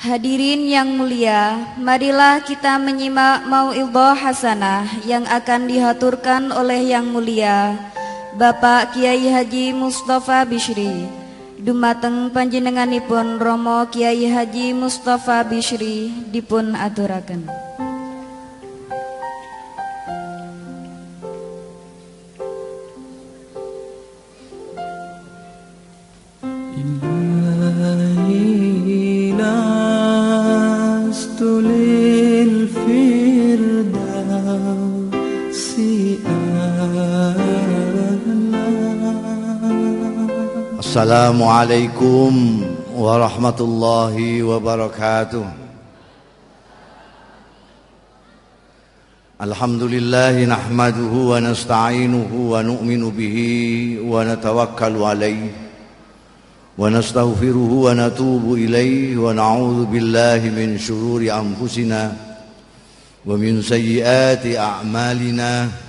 Hadirin yang mulia, marilah kita menyimak mau'idhah hasanah yang akan dihaturkan oleh yang mulia Bapak Kiai Haji Mustafa Bishri. Dumateng panjenenganipun Romo Kiai Haji Mustafa Bishri dipun aturaken. Assalamualaikum warahmatullahi wabarakatuh. Alhamdulillahi nahmaduhu wa nasta'inuhu wa nu'minu bihi wa natawakkalu alayhi wa nastaghfiruhu wa natubu ilayhi wa na'udzu billahi min shururi anfusina wa min sayyiati a'malina.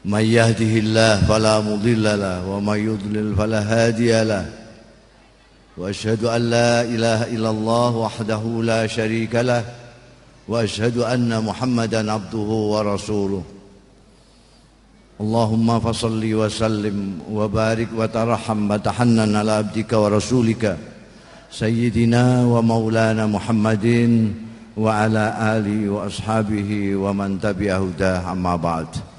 من يهده الله فلا مضل له ومن يضلل فلا هادي له وأشهد أن لا إله إلا الله وحده لا شريك له وأشهد أن محمدا عبده ورسوله اللهم فصل وسلم وبارك وترحم وتحنن على عبدك ورسولك سيدنا ومولانا محمد وعلى آله وأصحابه ومن تبع هداه أما بعد.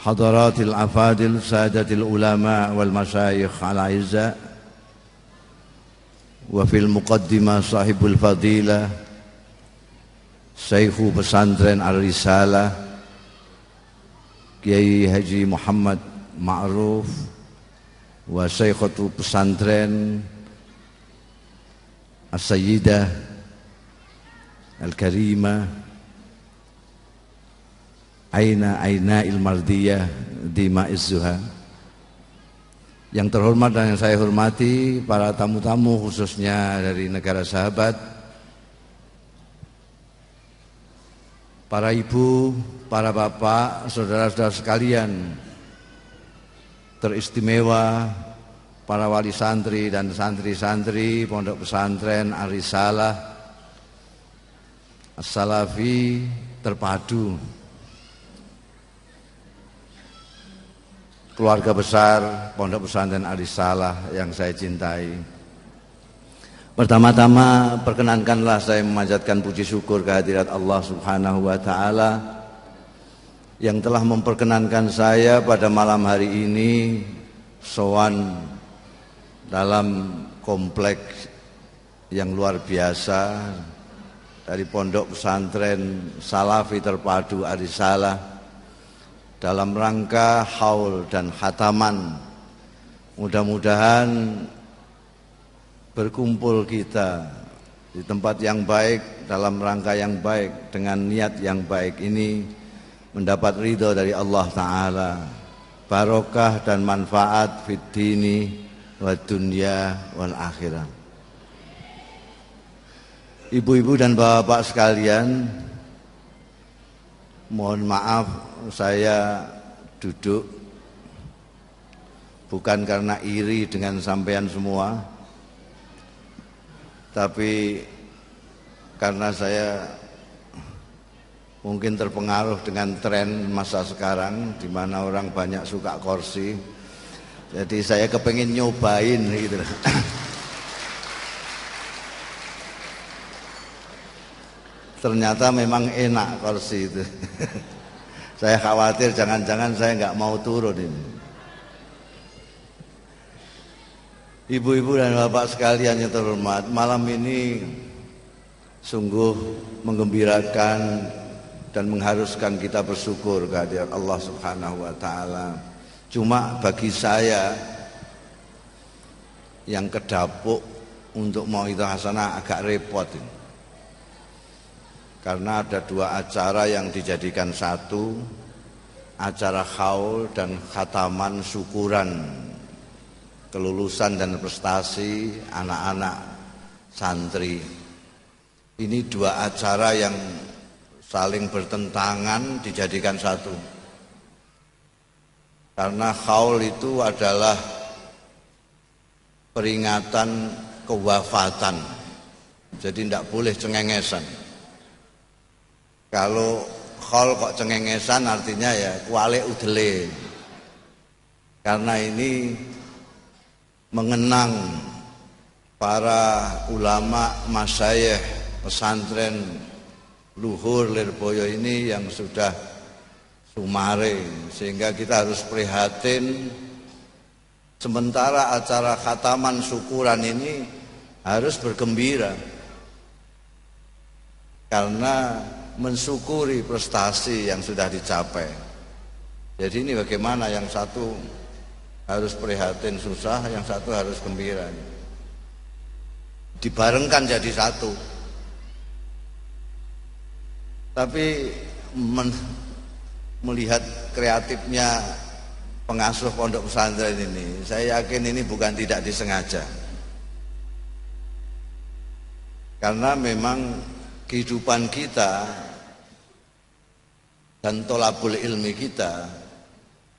Hadaratil afadil sadatil ulama wal masyayikh al aizza wa fil muqaddimah sahibul fadilah Syekhu Pesantren Ar-Risalah Kiai Haji Muhammad Ma'ruf wa Syekhatu Pesantren As-Sayyidah Al-Karimah Aina Ilmardiyah di Ma'izzuha. Yang terhormat dan yang saya hormati para tamu-tamu khususnya dari negara sahabat, para ibu, para bapak, saudara-saudara sekalian, teristimewa para wali santri dan santri-santri Pondok Pesantren Ar-Risalah As-Salafi terpadu, keluarga besar Pondok Pesantren Ar-Risalah yang saya cintai. Pertama-tama perkenankanlah saya memanjatkan puji syukur kehadirat Allah Subhanahu wa taala yang telah memperkenankan saya pada malam hari ini sowan dalam kompleks yang luar biasa dari Pondok Pesantren Salafi terpadu Ar-Risalah dalam rangka haul dan khataman. Mudah-mudahan berkumpul kita di tempat yang baik, dalam rangka yang baik, dengan niat yang baik ini mendapat ridho dari Allah Ta'ala, barokah dan manfaat fid dini wa dunya wal akhirah. Ibu-ibu dan bapak sekalian, mohon maaf saya duduk bukan karena iri dengan sampean semua, tapi karena saya mungkin terpengaruh dengan tren masa sekarang di mana orang banyak suka kursi. Jadi saya kepengin nyobain gitu. Ternyata memang enak kursi itu. Saya khawatir jangan-jangan saya nggak mau turun ini. Ibu-ibu dan bapak sekalian yang terhormat, malam ini sungguh menggembirakan dan mengharuskan kita bersyukur kehadirat Allah Subhanahu wa taala. Cuma bagi saya yang kedapuk untuk mau'idhah hasanah agak repot ini. Karena ada dua acara yang dijadikan satu, acara haul dan khataman syukuran kelulusan dan prestasi anak-anak santri. Ini dua acara yang saling bertentangan dijadikan satu. Karena haul itu adalah peringatan kewafatan. Jadi tidak boleh cengengesan. Kalau khol kok cengengesan artinya ya kuale udele. Karena ini mengenang para ulama masyayikh pesantren luhur Lirboyo ini yang sudah sumare, sehingga kita harus prihatin. Sementara acara khataman syukuran ini harus bergembira karena mensyukuri prestasi yang sudah dicapai. Jadi ini bagaimana, yang satu harus prihatin susah, yang satu harus gembira. Dibarengkan jadi satu. Tapi melihat kreatifnya pengasuh pondok pesantren ini, saya yakin ini bukan tidak disengaja. Karena memang kehidupan kita dan tolabul ilmi kita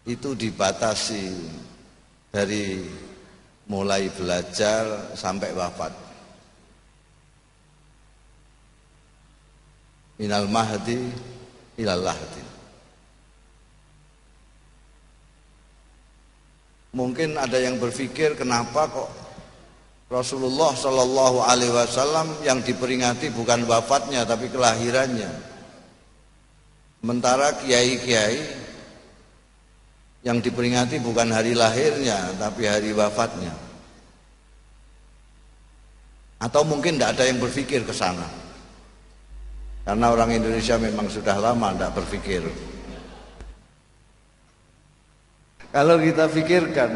itu dibatasi dari mulai belajar sampai wafat. Minal mahdi ilal lahdi. Mungkin ada yang berpikir, kenapa kok Rasulullah Shallallahu Alaihi Wasallam yang diperingati bukan wafatnya tapi kelahirannya, sementara kiai-kiai yang diperingati bukan hari lahirnya tapi hari wafatnya. Atau mungkin tidak ada yang berpikir ke sana, karena orang Indonesia memang sudah lama tidak berpikir. Kalau kita pikirkan,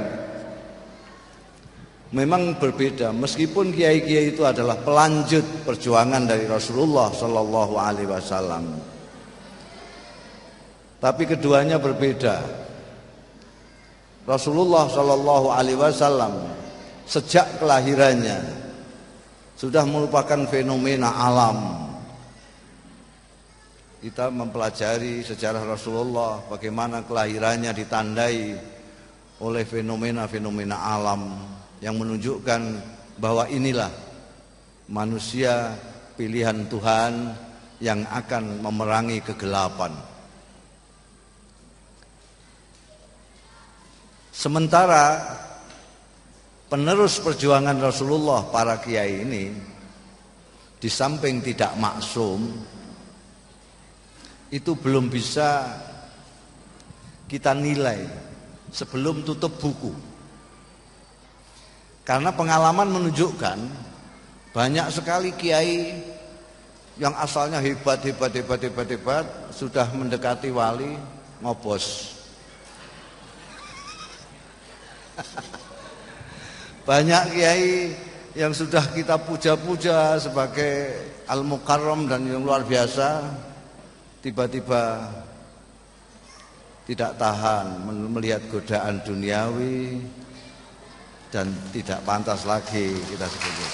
memang berbeda, meskipun kiai-kiai itu adalah pelanjut perjuangan dari Rasulullah Shallallahu Alaihi Wasallam, tapi keduanya berbeda. Rasulullah Shallallahu Alaihi Wasallam sejak kelahirannya sudah merupakan fenomena alam. Kita mempelajari sejarah Rasulullah, bagaimana kelahirannya ditandai oleh fenomena-fenomena alam yang menunjukkan bahwa inilah manusia pilihan Tuhan yang akan memerangi kegelapan. Sementara penerus perjuangan Rasulullah, para kiai ini, di samping tidak maksum, itu belum bisa kita nilai sebelum tutup buku. Karena pengalaman menunjukkan banyak sekali kiai yang asalnya hebat sudah mendekati wali ngobos. Banyak kiai yang sudah kita puja-puja sebagai al-mukarram dan yang luar biasa, tiba-tiba tidak tahan melihat godaan duniawi dan tidak pantas lagi kita sebut.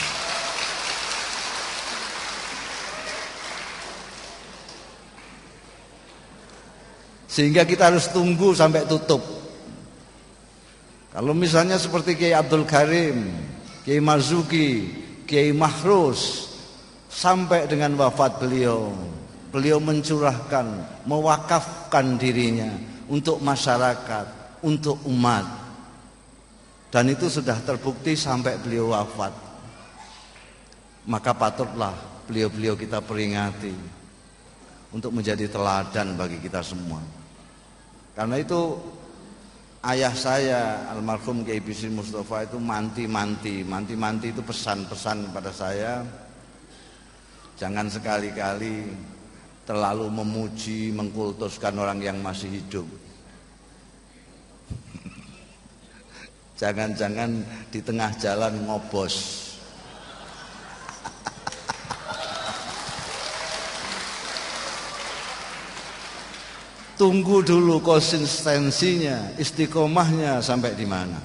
Sehingga kita harus tunggu sampai tutup. Kalau misalnya seperti Kiai Abdul Karim, Kiai Marzuki, Kiai Mahrus, sampai dengan wafat beliau mencurahkan, mewakafkan dirinya untuk masyarakat, untuk umat. Dan itu sudah terbukti sampai beliau wafat. Maka patutlah beliau-beliau kita peringati untuk menjadi teladan bagi kita semua. Karena itu ayah saya almarhum Kiai Bisri Mustafa itu manti-manti itu pesan-pesan kepada saya, jangan sekali-kali terlalu memuji, mengkultuskan orang yang masih hidup. Jangan-jangan di tengah jalan ngobos. Tunggu dulu konsistensinya, istiqomahnya sampai di mana.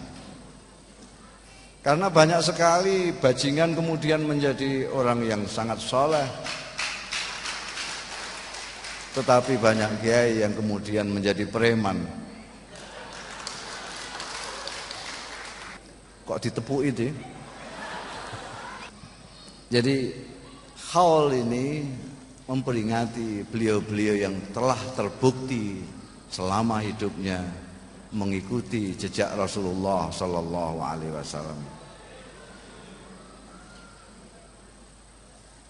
Karena banyak sekali bajingan kemudian menjadi orang yang sangat soleh, tetapi banyak kiai yang kemudian menjadi preman. Kok ditepuk itu? Jadi haul ini memperingati beliau-beliau yang telah terbukti selama hidupnya mengikuti jejak Rasulullah sallallahu alaihi wasallam.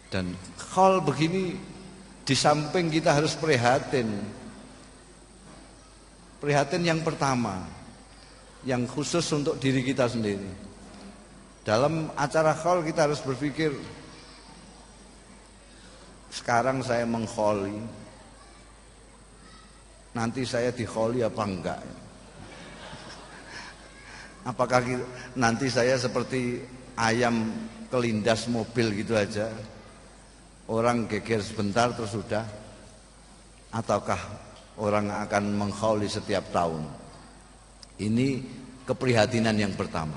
Dan haul begini di samping kita harus prihatin. Prihatin yang pertama, yang khusus untuk diri kita sendiri. Dalam acara haul kita harus berpikir, sekarang saya mengkholi, nanti saya dikholi apa enggak? Apakah nanti saya seperti ayam kelindas mobil gitu aja, orang geger sebentar terus sudah? Ataukah orang akan mengkholi setiap tahun? Ini keprihatinan yang pertama.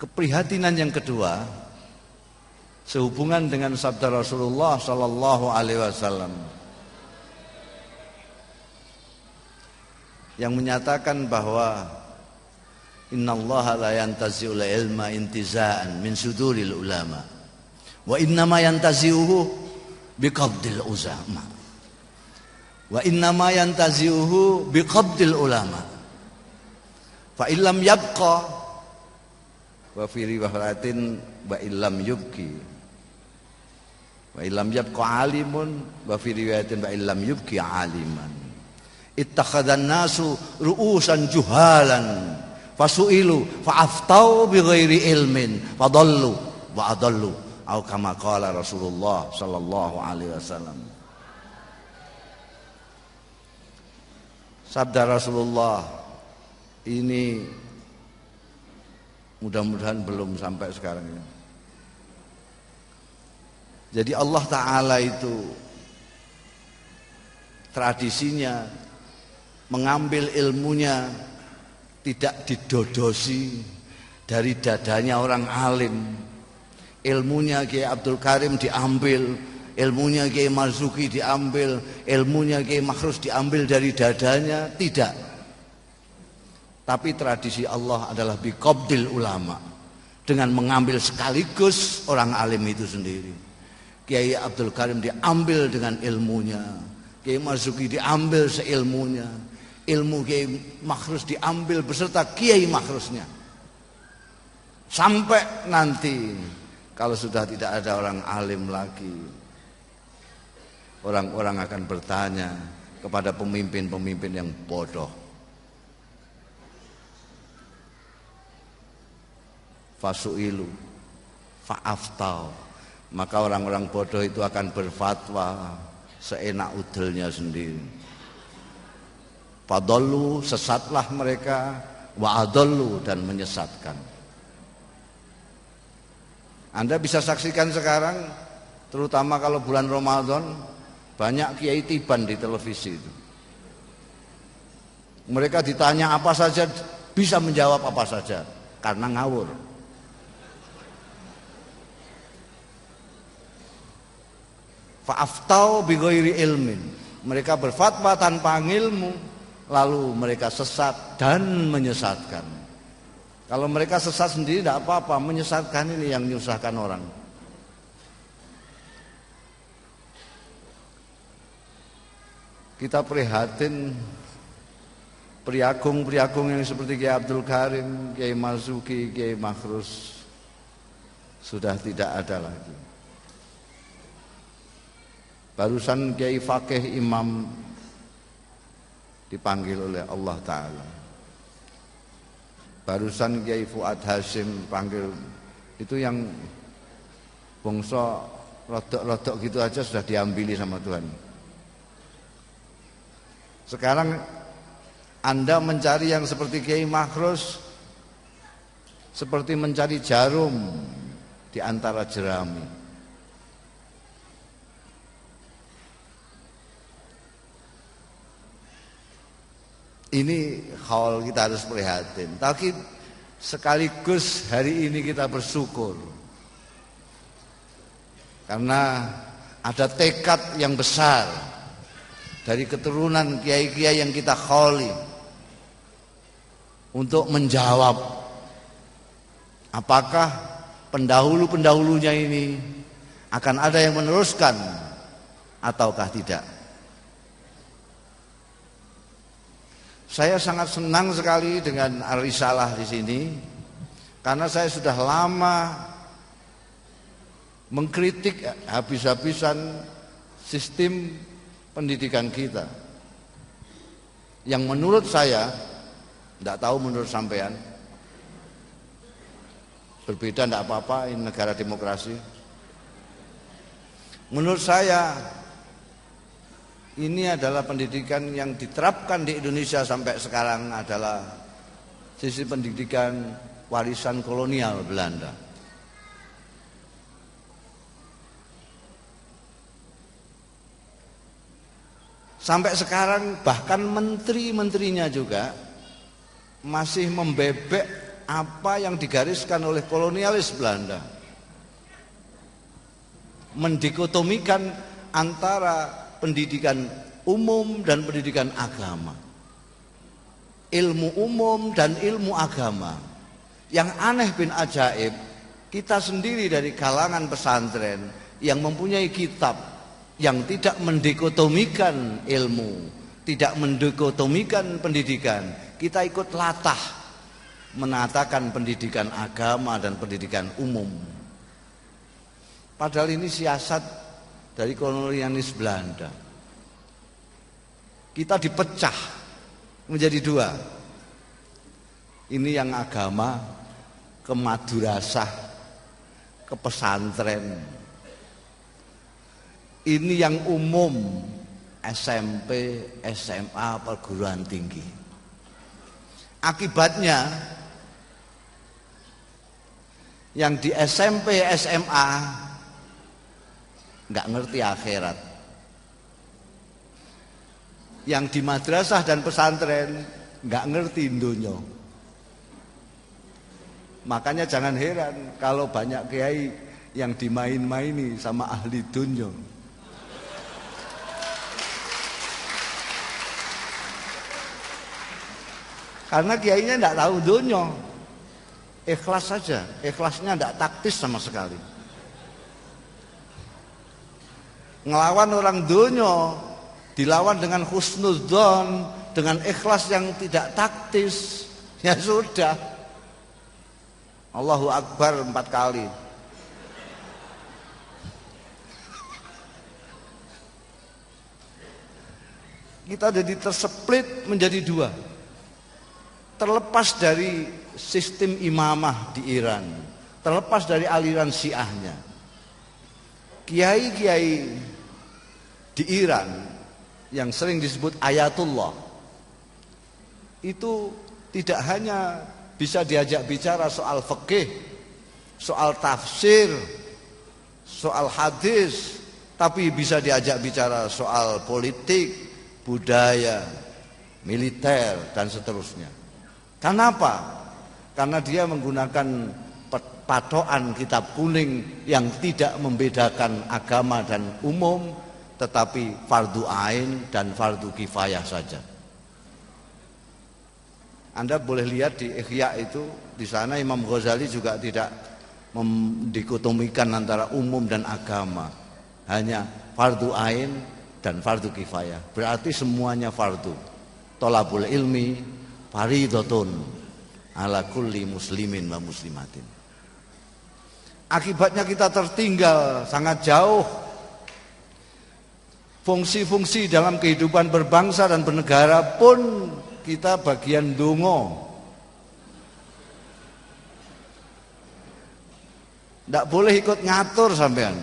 Keprihatinan yang kedua, sehubungan dengan sabda Rasulullah sallallahu alaihi wasallam yang menyatakan bahwa innallaha la yantazi'ul ilma intiza'an min suduril ulama wa innama yantazi'uhu biqabdil uzama wa innama yantazi'uhu biqabdil ulama fa illam yabqa wa fi riwayatin wa illam yubki wa illam yabqa alimun wa fi riwayatin wa illam yubki aliman ittakhadhan nasu ru'usan juhalan fasu'ilu fa'aftau bighairi ilmin fadallu wa adallu atau kama qala Rasulullah sallallahu alaihi wasallam. Sabda Rasulullah ini mudah-mudahan belum sampai sekarang ini. Jadi Allah Ta'ala itu tradisinya mengambil ilmunya tidak didodosi dari dadanya orang alim. Ilmunya Kiai Abdul Karim diambil, ilmunya Kiai Marzuki diambil, ilmunya Kiai Makhrus diambil dari dadanya, tidak. Tapi tradisi Allah adalah biqabdil ulama, dengan mengambil sekaligus orang alim itu sendiri. Kiai Abdul Karim diambil dengan ilmunya, Kiai Marzuki diambil seilmunya, ilmu Kiai Makhrus diambil beserta Kiai Makhrusnya. Sampai nanti kalau sudah tidak ada orang alim lagi, orang-orang akan bertanya kepada pemimpin-pemimpin yang bodoh. Fasu'ilu fa'aftau, maka orang-orang bodoh itu akan berfatwa seenak udelnya sendiri. Fadallu, sesatlah mereka, wa adallu, dan menyesatkan. Anda bisa saksikan sekarang, terutama kalau bulan Ramadan, banyak kiai tiban di televisi itu. Mereka ditanya apa saja bisa menjawab apa saja karena ngawur. Fa'aftau bighairi ilmin, mereka berfatwa tanpa ilmu, lalu mereka sesat dan menyesatkan. Kalau mereka sesat sendiri tidak apa-apa, menyesatkan ini yang menyusahkan orang. Kita prihatin priagung-priagung yang seperti Kiai Abdul Karim, Kiai Marzuki, Kiai Makhrus sudah tidak ada lagi. Barusan Kiai Fakih Imam dipanggil oleh Allah Ta'ala. Barusan Kiai Fuad Hasyim panggil, itu yang bangsa rodok-rodok gitu aja sudah diambili sama Tuhan. Sekarang Anda mencari yang seperti Kiai Makhrus seperti mencari jarum di antara jerami. Ini hal kita harus prihatin. Tapi sekaligus hari ini kita bersyukur karena ada tekad yang besar dari keturunan kiai-kiai yang kita kholi untuk menjawab apakah pendahulu-pendahulunya ini akan ada yang meneruskan ataukah tidak. Saya sangat senang sekali dengan Ar-Risalah di sini karena saya sudah lama mengkritik habis-habisan sistem pendidikan kita yang menurut saya, tidak tahu menurut sampean, berbeda tidak apa-apa, ini negara demokrasi. Menurut saya ini adalah pendidikan yang diterapkan di Indonesia sampai sekarang adalah sisi pendidikan warisan kolonial Belanda. Sampai sekarang bahkan menteri-menterinya juga masih membebek apa yang digariskan oleh kolonialis Belanda. Mendikotomikan antara pendidikan umum dan pendidikan agama. Ilmu umum dan ilmu agama. Yang aneh bin ajaib, kita sendiri dari kalangan pesantren yang mempunyai kitab yang tidak mendikotomikan ilmu, tidak mendikotomikan pendidikan, kita ikut latah menatakan pendidikan agama dan pendidikan umum. Padahal ini siasat dari kolonialis Belanda. Kita dipecah menjadi dua. Ini yang agama, ke madrasah, ke pesantren. Ini yang umum, SMP, SMA, perguruan tinggi. Akibatnya yang di SMP, SMA nggak ngerti akhirat. Yang di madrasah dan pesantren nggak ngerti dunya. Makanya jangan heran kalau banyak kiai yang dimain-maini sama ahli dunya. Karena kiainya tidak tahu dunia, ikhlas saja, ikhlasnya tidak taktis sama sekali. Ngelawan orang dunia, dilawan dengan husnudzon, dengan ikhlas yang tidak taktis, ya sudah. Allahu Akbar 4 kali. Kita jadi terseplit menjadi dua. Terlepas dari sistem imamah di Iran, terlepas dari aliran Syiahnya, kiai-kiai di Iran yang sering disebut ayatullah itu tidak hanya bisa diajak bicara soal fikih, soal tafsir, soal hadis, tapi bisa diajak bicara soal politik, budaya, militer, dan seterusnya. Kenapa? Karena dia menggunakan patokan kitab kuning yang tidak membedakan agama dan umum, tetapi fardu ain dan fardu kifayah saja. Anda boleh lihat di Ihya itu, di sana Imam Ghazali juga tidak mendikotomikan antara umum dan agama, hanya fardu ain dan fardu kifayah. Berarti semuanya fardu. Thalabul ilmi faridhatun ala kulli muslimin wa muslimatin. Akibatnya kita tertinggal sangat jauh. Fungsi-fungsi dalam kehidupan berbangsa dan bernegara pun kita bagian dongo. Tidak boleh ikut ngatur sampean.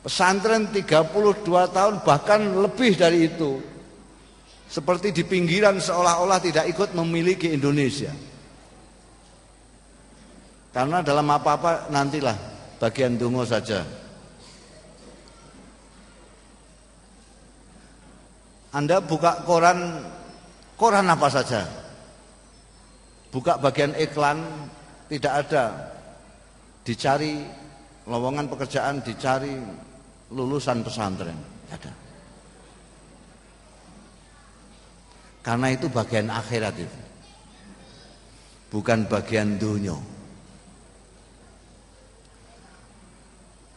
Pesantren 32 tahun bahkan lebih dari itu. Seperti di pinggiran seolah-olah tidak ikut memiliki Indonesia. Karena dalam apa-apa nantilah bagian dongo saja. Anda buka koran apa saja. Buka bagian iklan, tidak ada. Dicari lowongan pekerjaan, dicari lulusan pesantren, tidak ada. Karena itu bagian akhirat itu, bukan bagian dunia.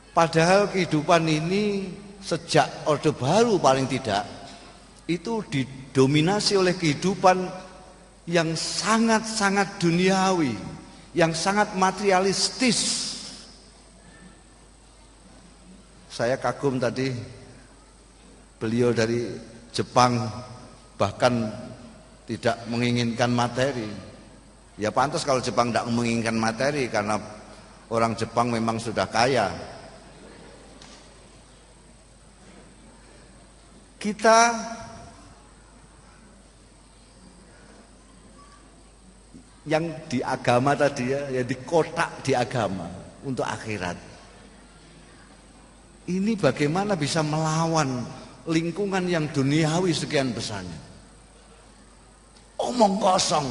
Padahal kehidupan ini sejak Orde Baru paling tidak itu didominasi oleh kehidupan yang sangat-sangat duniawi, yang sangat materialistis. Saya kagum tadi beliau dari Jepang bahkan tidak menginginkan materi. Ya pantas kalau Jepang tidak menginginkan materi karena orang Jepang memang sudah kaya. Kita yang di agama tadi ya di kotak di agama untuk akhirat. Ini bagaimana bisa melawan lingkungan yang duniawi sekian besarnya. Omong kosong.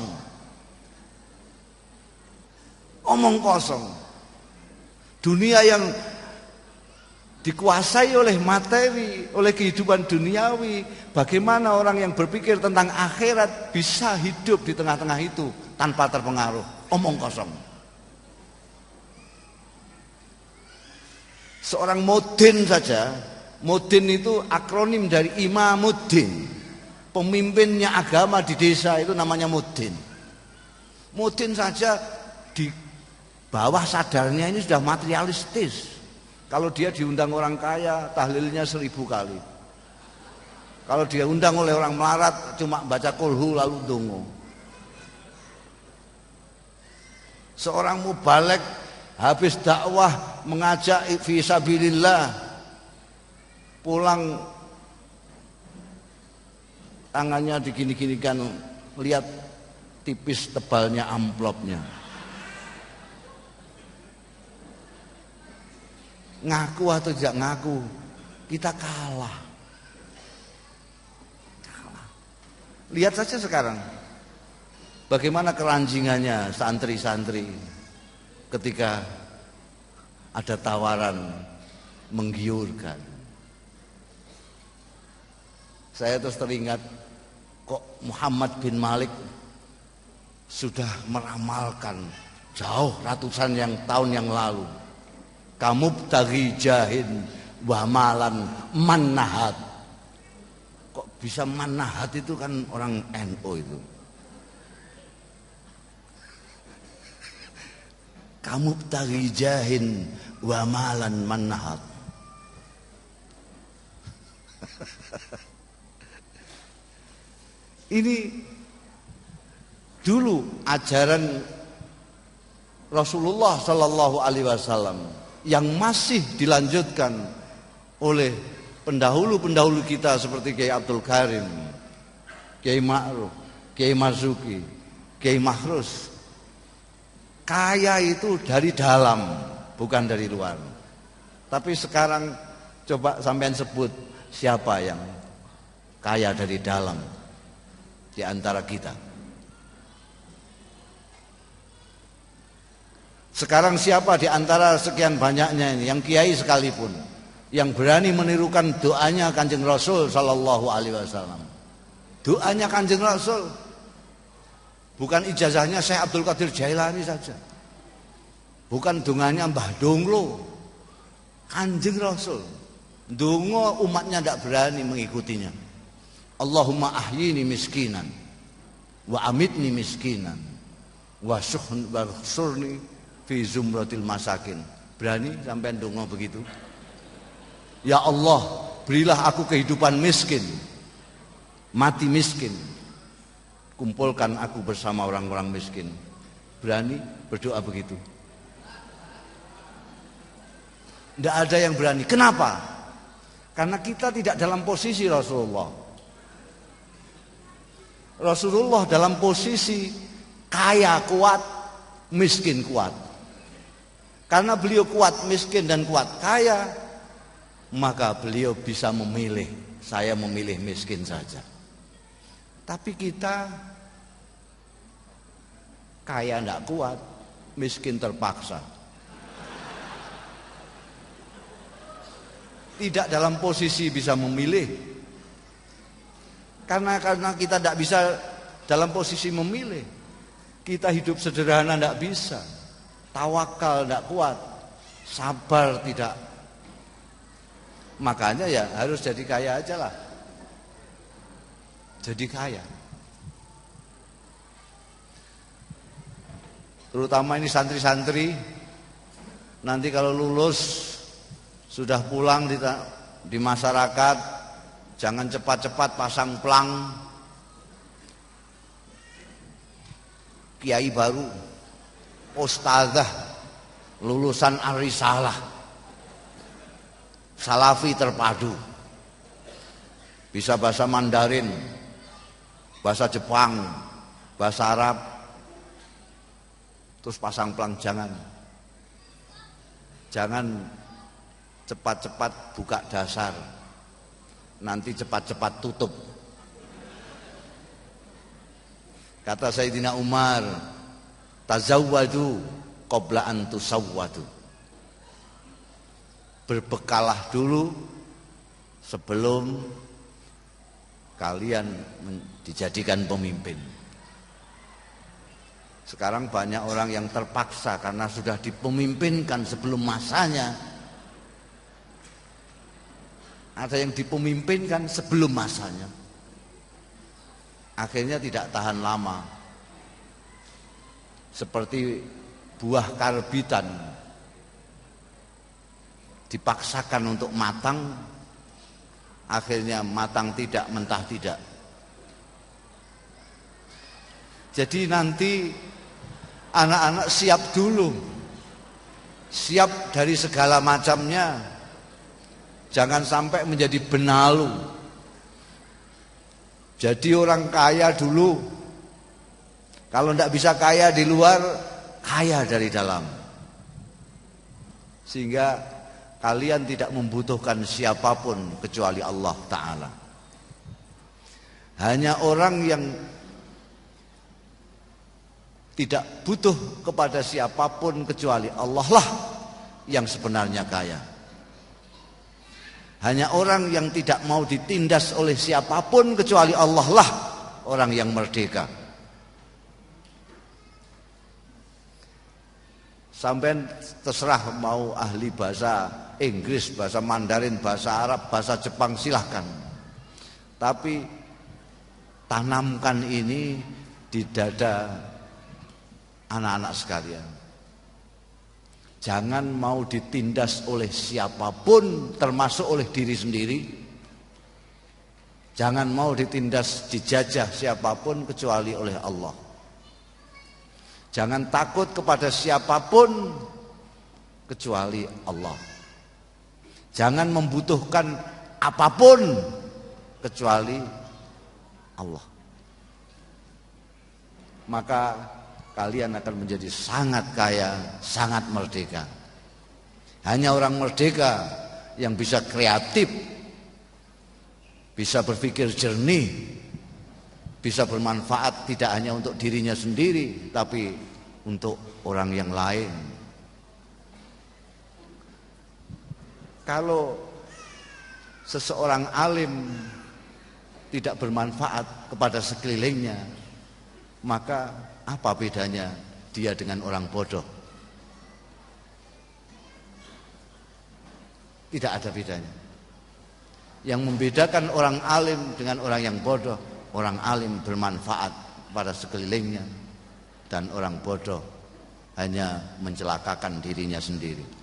Omong kosong. Dunia yang dikuasai oleh materi, oleh kehidupan duniawi. Bagaimana orang yang berpikir tentang akhirat bisa hidup di tengah-tengah itu tanpa terpengaruh? Omong kosong. Seorang Muddin saja, Muddin itu akronim dari Imamuddin. Pemimpinnya agama di desa itu namanya Muddin. Muddin saja di bawah sadarnya ini sudah materialistis. Kalau dia diundang orang kaya, tahlilnya 1000 kali. Kalau dia undang oleh orang melarat, cuma baca kulhu lalu dongo. Seorang mubalek habis dakwah mengajak fi sabilillah, pulang tangannya digini-ginikan, lihat tipis tebalnya amplopnya. Ngaku atau tidak ngaku, kita kalah. Lihat saja sekarang bagaimana keranjingannya santri-santri ketika ada tawaran menggiurkan. Saya terus teringat, kok Muhammad bin Malik sudah meramalkan jauh ratusan tahun yang lalu. Kamu taghi jahin wa malan mannahat. Kok bisa mannahat? Itu kan orang NU itu. Kamu taghi jahin wa malan mannahat. Ini dulu ajaran Rasulullah Sallallahu Alaihi Wasallam yang masih dilanjutkan oleh pendahulu-pendahulu kita seperti Kiai Abdul Karim, Kiai Ma'ruf, Kiai Marzuki, Kiai Mahrus. Kaya itu dari dalam, bukan dari luar. Tapi sekarang coba sampean sebut siapa yang kaya dari dalam di antara kita. Sekarang siapa di antara sekian banyaknya ini, yang kiai sekalipun, yang berani menirukan doanya Kanjeng Rasul Sallallahu Alaihi Wasallam? Doanya Kanjeng Rasul, bukan ijazahnya Syekh Abdul Qadir Jailani saja, bukan donganya Mbah Donglo. Kanjeng Rasul, dongo umatnya tidak berani mengikutinya. Allahumma ahyini miskinan, wa amitni miskinan, wa surni fi zumratil masakin. Berani sampai dongo begitu? Ya Allah, berilah aku kehidupan miskin, mati miskin, kumpulkan aku bersama orang-orang miskin. Berani berdoa begitu? Tidak ada yang berani. Kenapa? Karena kita tidak dalam posisi Rasulullah. Rasulullah dalam posisi kaya kuat, miskin kuat. Karena beliau kuat miskin dan kuat kaya, maka beliau bisa memilih. Saya memilih miskin saja. Tapi kita kaya tidak kuat, miskin terpaksa. Tidak dalam posisi bisa memilih. Karena kita tidak bisa dalam posisi memilih. Kita hidup sederhana tidak bisa. Tawakal tidak kuat. Sabar tidak Makanya ya harus jadi kaya aja lah. Jadi kaya. Terutama ini santri-santri, nanti kalau lulus sudah pulang di masyarakat, jangan cepat-cepat pasang plang kiai baru, ustazah lulusan Ar-Risalah, salafi terpadu, bisa bahasa Mandarin, bahasa Jepang, bahasa Arab, terus pasang plang. Jangan cepat-cepat buka dasar, nanti cepat-cepat tutup. Kata Sayyidina Umar, tazawwadu qabla an tusawwadu. Berbekalah dulu sebelum kalian dijadikan pemimpin. Sekarang banyak orang yang terpaksa karena sudah dipemimpinkan sebelum masanya. Ada yang dipemimpinkan sebelum masanya. Akhirnya tidak tahan lama. Seperti buah karbitan dipaksakan untuk matang, akhirnya matang tidak, mentah tidak. Jadi nanti anak-anak siap dulu, siap dari segala macamnya. Jangan sampai menjadi benalu. Jadi orang kaya dulu, kalau tidak bisa kaya di luar, kaya dari dalam. Sehingga kalian tidak membutuhkan siapapun kecuali Allah Ta'ala. Hanya orang yang tidak butuh kepada siapapun kecuali Allah lah yang sebenarnya kaya. Hanya orang yang tidak mau ditindas oleh siapapun kecuali Allah lah orang yang merdeka. Sampai terserah mau ahli bahasa Inggris, bahasa Mandarin, bahasa Arab, bahasa Jepang, silahkan. Tapi tanamkan ini di dada anak-anak sekalian. Jangan mau ditindas oleh siapapun, termasuk oleh diri sendiri. Jangan mau ditindas, dijajah siapapun kecuali oleh Allah. Jangan takut kepada siapapun kecuali Allah. Jangan membutuhkan apapun kecuali Allah. Maka kalian akan menjadi sangat kaya, sangat merdeka. Hanya orang merdeka yang bisa kreatif, bisa berpikir jernih, bisa bermanfaat tidak hanya untuk dirinya sendiri, tapi untuk orang yang lain. Kalau seseorang alim tidak bermanfaat kepada sekelilingnya, maka apa bedanya dia dengan orang bodoh? Tidak ada bedanya. Yang membedakan orang alim dengan orang yang bodoh, orang alim bermanfaat pada sekelilingnya, dan orang bodoh hanya mencelakakan dirinya sendiri.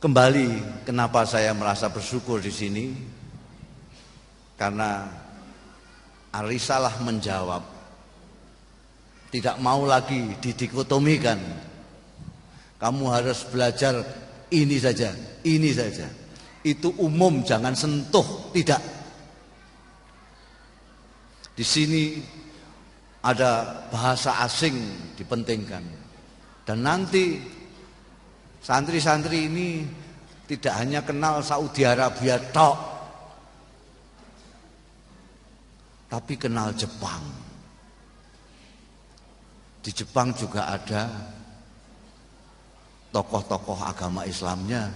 Kembali, kenapa saya merasa bersyukur di sini? Karena Ar-Risalah menjawab, tidak mau lagi didikotomikan. Kamu harus belajar ini saja, ini saja. Itu umum, jangan sentuh, tidak. Di sini ada bahasa asing dipentingkan. Dan nanti santri-santri ini tidak hanya kenal Saudi Arabia tok, tapi kenal Jepang. Di Jepang juga ada tokoh-tokoh agama Islamnya.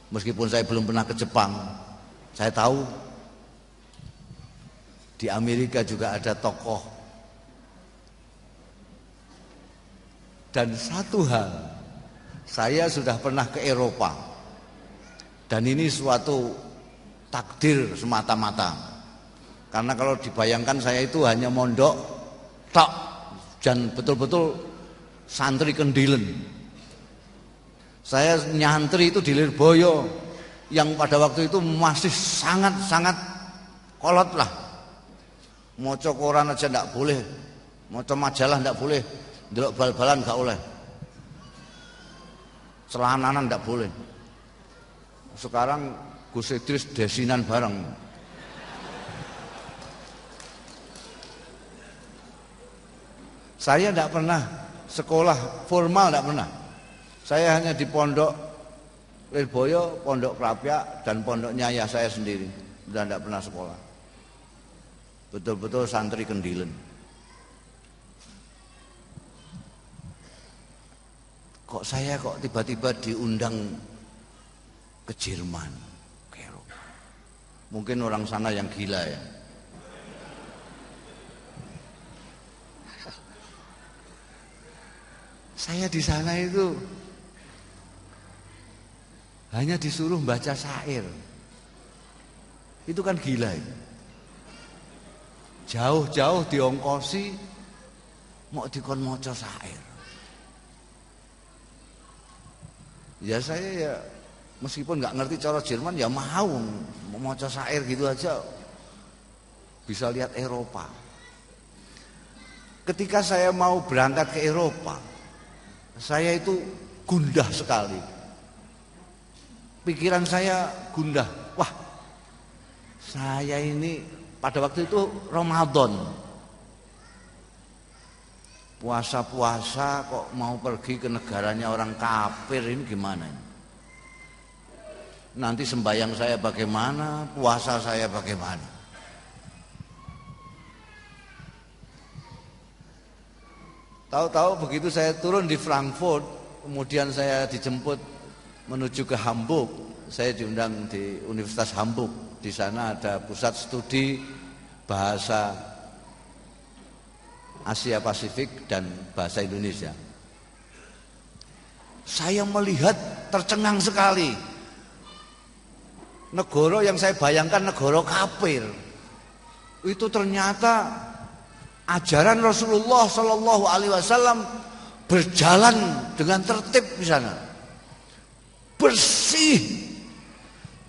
Meskipun saya belum pernah ke Jepang, saya tahu di Amerika juga ada tokoh. Dan satu hal, Saya sudah pernah ke Eropa. Dan ini suatu takdir semata-mata. Karena kalau dibayangkan saya itu hanya mondok tok dan betul-betul santri kendilen. Saya nyantri itu di Lirboyo yang pada waktu itu masih sangat-sangat kolot lah. Maca koran aja ndak boleh, maca majalah ndak boleh, ndelok bal-balan nggak oleh, celananan ndak boleh. Sekarang Gus Idris desinan bareng. Saya ndak pernah sekolah formal, ndak pernah. Saya hanya di pondok Lirboyo, pondok Krapyak, dan pondoknya ayah saya sendiri. Sudah tidak pernah sekolah. Betul-betul santri kendilen. Kok saya tiba-tiba diundang ke Jerman, ke Eropa. Mungkin orang sana yang gila ya. Saya di sana itu hanya disuruh baca syair. Itu kan gila itu. Jauh-jauh diongkosi mau dikon maca syair. Ya saya ya meskipun nggak ngerti cara Jerman ya mau maca syair gitu aja. Bisa lihat Eropa. Ketika saya mau berangkat ke Eropa, saya itu gundah sekali. Pikiran saya gundah. Wah, saya ini pada waktu itu Ramadan. Puasa-puasa kok mau pergi ke negaranya orang kafir, ini gimana ini? Nanti sembahyang saya bagaimana, puasa saya bagaimana? Tahu-tahu begitu saya turun di Frankfurt, kemudian saya dijemput menuju ke Hamburg. Saya diundang di Universitas Hamburg. Di sana ada pusat studi bahasa Asia Pasifik dan bahasa Indonesia. Saya melihat tercengang sekali. Negara yang saya bayangkan negara kafir, itu ternyata ajaran Rasulullah Shallallahu Alaihi Wasallam berjalan dengan tertib di sana, bersih,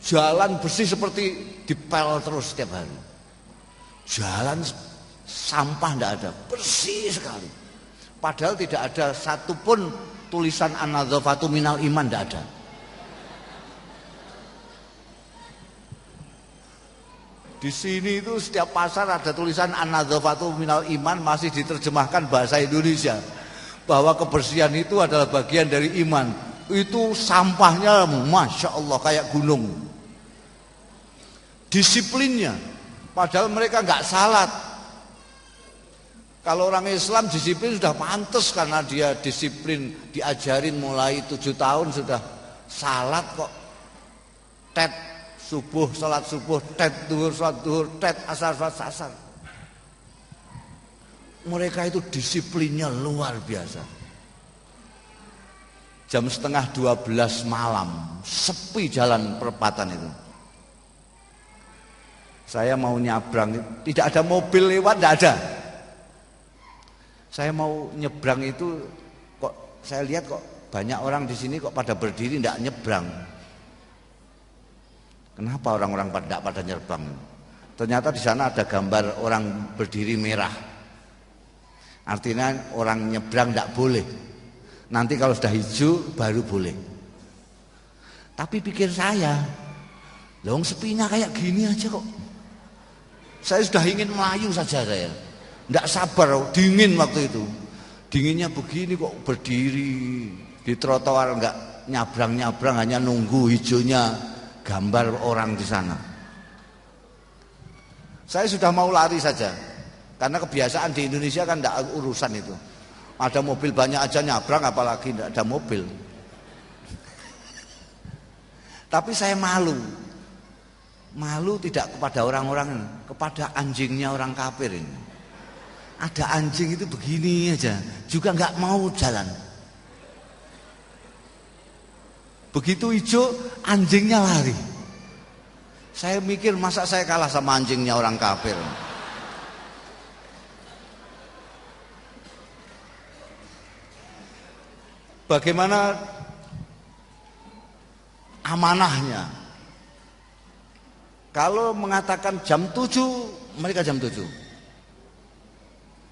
jalan bersih seperti dipel terus setiap hari, jalan sampah tidak ada, bersih sekali. Padahal tidak ada satupun tulisan an-nadzafatu minal iman, tidak ada. Di sini itu setiap pasar ada tulisan an-nadzafatu minal iman, masih diterjemahkan bahasa Indonesia bahwa kebersihan itu adalah bagian dari iman. Itu sampahnya masya Allah kayak gunung. Disiplinnya, padahal mereka nggak salat. Kalau orang Islam disiplin sudah pantas karena dia disiplin, diajarin mulai 7 tahun sudah salat kok. Tet subuh, salat subuh, tet duhur, salat duhur, tet asar, salat asar. Mereka itu disiplinnya luar biasa. Jam setengah 12 malam, sepi jalan perempatan itu. Saya mau nyabrang, tidak ada mobil lewat, tidak ada. Saya mau nyebrang itu, kok saya lihat kok banyak orang di sini kok pada berdiri tidak nyebrang. Kenapa orang-orang tidak pada nyebrang? Ternyata di sana ada gambar orang berdiri merah. Artinya orang nyebrang tidak boleh. Nanti kalau sudah hijau baru boleh. Tapi pikir saya, dong sepinya kayak gini aja kok. Saya sudah ingin melayu saja saya. Tidak sabar, dingin waktu itu. Dinginnya begini kok berdiri di trotoar enggak nyabrang-nyabrang, hanya nunggu hijaunya gambar orang di sana. Saya sudah mau lari saja. Karena kebiasaan di Indonesia kan tidak urusan itu. Ada mobil banyak aja nyabrang, apalagi tidak ada mobil. Tapi saya malu. Malu tidak kepada orang-orang, kepada anjingnya orang kafir ini. Ada anjing itu begini aja, juga nggak mau jalan. Begitu hijau, anjingnya lari. Saya mikir, masa saya kalah sama anjingnya orang kafir? Bagaimana amanahnya? Kalau mengatakan jam 7, mereka jam 7.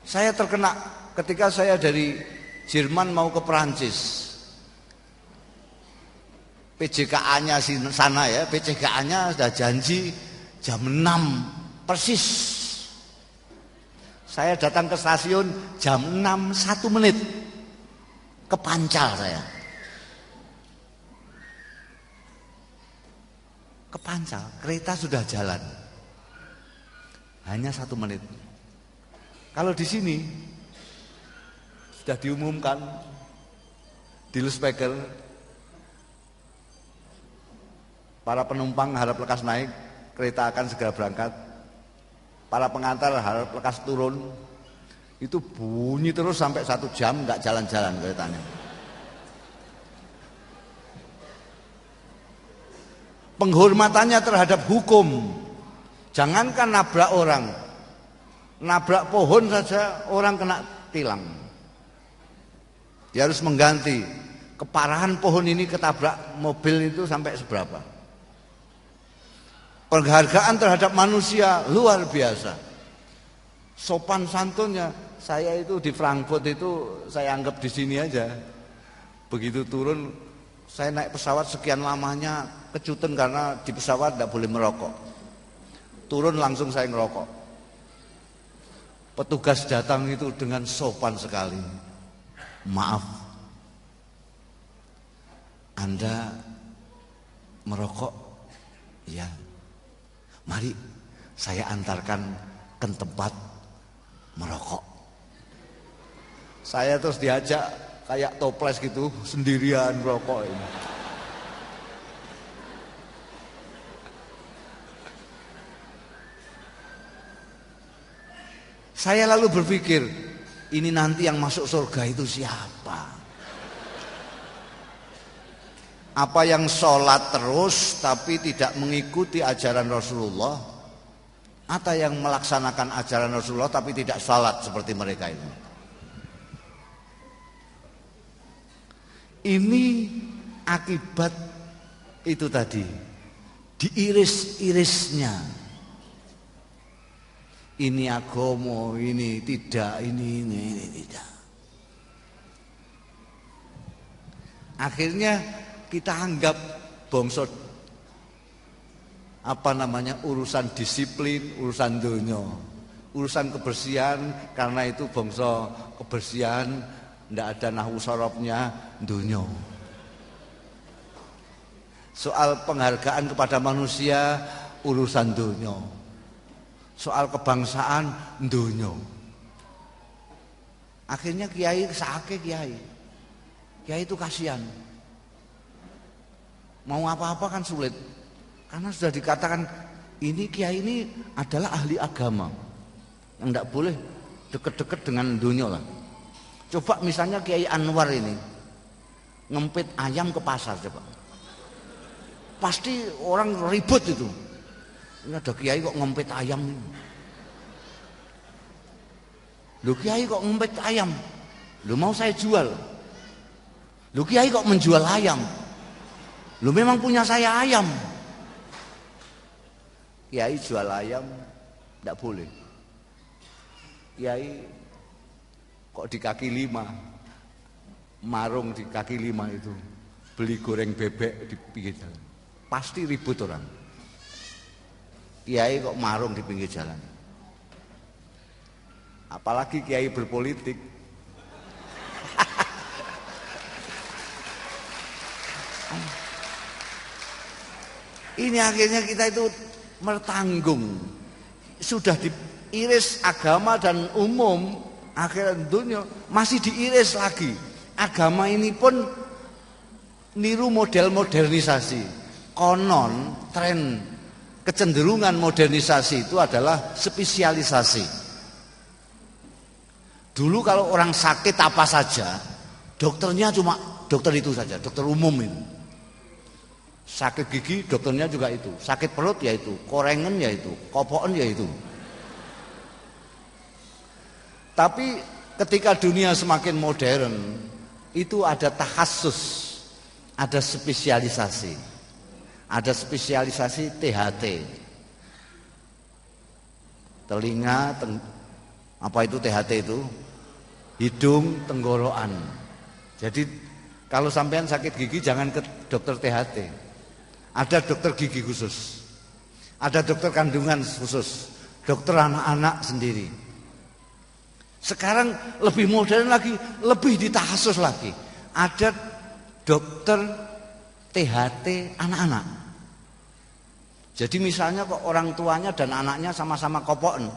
Saya terkena ketika saya dari Jerman mau ke Perancis. PJKA-nya sana ya, PJKA-nya sudah janji jam 6 persis. Saya datang ke stasiun jam 6 1 menit. Kepancal saya. Kepancal, kereta sudah jalan. Hanya 1 menit. Kalau di sini sudah diumumkan di loudspeaker, para penumpang harap lekas naik, kereta akan segera berangkat. Para pengantar harap lekas turun. Itu bunyi terus sampai 1 jam nggak jalan-jalan keretanya. Penghormatannya terhadap hukum, jangankan nabrak orang, nabrak pohon saja orang kena tilang. Dia harus mengganti. Keparahan pohon ini ketabrak mobil itu sampai seberapa. Penghargaan terhadap manusia luar biasa. Sopan santunnya, saya itu di Frankfurt itu saya anggap di sini aja. Begitu turun, saya naik pesawat sekian lamanya kejutan karena di pesawat tidak boleh merokok. Turun langsung saya ngerokok. Petugas datang itu dengan sopan sekali. Maaf, Anda merokok? Ya. Mari saya antarkan ke tempat merokok. Saya terus diajak kayak toples gitu, sendirian merokok ini. Saya lalu berpikir, ini nanti yang masuk surga itu siapa? Apa yang sholat terus tapi tidak mengikuti ajaran Rasulullah, atau yang melaksanakan ajaran Rasulullah tapi tidak sholat seperti mereka ini? Ini akibat itu tadi, diiris-irisnya. Ini agama, ini tidak, ini tidak. Akhirnya kita anggap bangsa urusan disiplin, urusan dunia, urusan kebersihan, karena itu bangsa kebersihan, ndak ada nahwu sorobnya dunia. Soal penghargaan kepada manusia, urusan dunia. Soal kebangsaan, dunia. Akhirnya kiai sakit, kiai itu kasihan. Mau apa-apa kan sulit. Karena sudah dikatakan ini kiai ini adalah ahli agama yang tidak boleh deket-deket dengan dunia lah. Coba misalnya Kiai Anwar ini ngempit ayam ke pasar, coba. Pasti orang ribut itu. Ini ada kiai kok ngempit ayam. Loh kiai kok ngempit ayam? Loh mau saya jual. Loh kiai kok menjual ayam? Loh memang punya saya ayam. Kiai jual ayam tidak boleh. Kiai kok di kaki 5, marung di kaki 5 itu, beli goreng bebek di pinggir jalan, pasti ribut orang. Kiai kok marung di pinggir jalan, apalagi kiai berpolitik. Ini akhirnya kita itu bertanggung, sudah diiris agama dan umum, akhirat dunia masih diiris lagi. Agama ini pun niru model modernisasi. Konon tren kecenderungan modernisasi itu adalah spesialisasi. Dulu kalau orang sakit apa saja, dokternya cuma dokter itu saja, dokter umum itu. Sakit gigi dokternya juga itu, sakit perut ya itu, korengen ya itu, kopoken ya itu. Tapi ketika dunia semakin modern, itu ada tahassus, ada spesialisasi. Ada spesialisasi THT. Telinga, apa itu THT itu? Hidung, tenggorokan. Jadi kalau sampean sakit gigi jangan ke dokter THT. Ada dokter gigi khusus. Ada dokter kandungan khusus. Dokter anak-anak sendiri. Sekarang lebih modern lagi, lebih ditahassus lagi. Ada dokter THT anak-anak. Jadi misalnya kok orang tuanya dan anaknya sama-sama kopoken,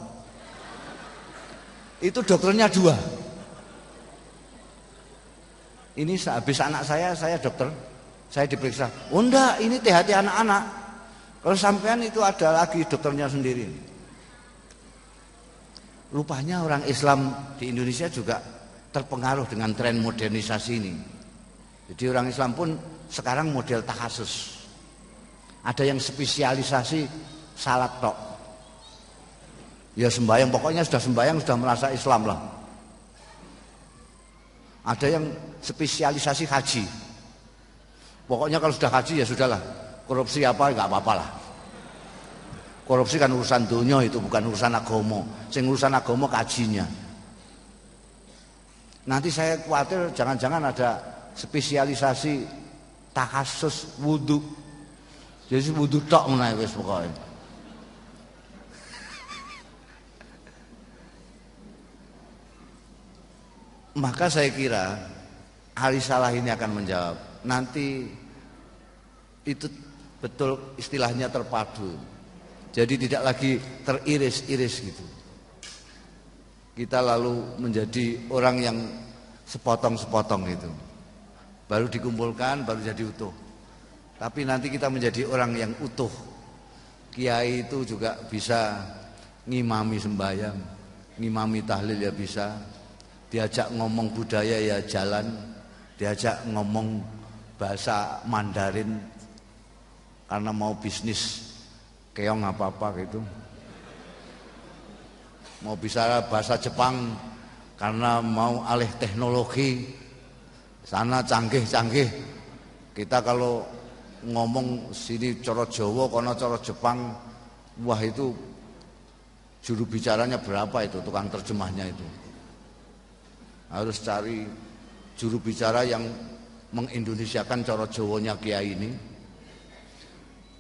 itu dokternya 2. Ini habis anak saya dokter, saya diperiksa. Oh enggak, ini THT anak-anak. Kalau sampean itu ada lagi dokternya sendiri. Rupanya orang Islam di Indonesia juga terpengaruh dengan tren modernisasi ini. Jadi orang Islam pun sekarang model takhasus. Ada yang spesialisasi salat tok. Ya sembahyang, pokoknya sudah sembahyang sudah merasa Islam lah. Ada yang spesialisasi haji. Pokoknya kalau sudah haji ya sudahlah. Korupsi apa enggak apa-apa lah. Korupsi kan urusan dunia, itu bukan urusan agama. Sing urusan agama kajinya. Nanti saya khawatir jangan-jangan ada spesialisasi takhasus wudu. Jadi wudu tok menawa wis pokoke. Maka saya kira Ali Salah ini akan menjawab. Nanti itu betul istilahnya terpadu. Jadi tidak lagi teriris-iris gitu. Kita lalu menjadi orang yang sepotong-sepotong gitu. Baru dikumpulkan, baru jadi utuh. Tapi nanti kita menjadi orang yang utuh. Kiai itu juga bisa ngimami sembahyang, ngimami tahlil ya bisa. Diajak ngomong budaya ya jalan, diajak ngomong bahasa Mandarin karena mau bisnis keong apa-apa gitu. Mau bicara bahasa Jepang karena mau alih teknologi, sana canggih-canggih. Kita kalau ngomong sini cara Jawa, kono cara Jepang, wah itu juru bicaranya berapa itu, tukang terjemahnya itu. Harus cari juru bicara yang mengindonesiakan cara Jawanya kiai ini.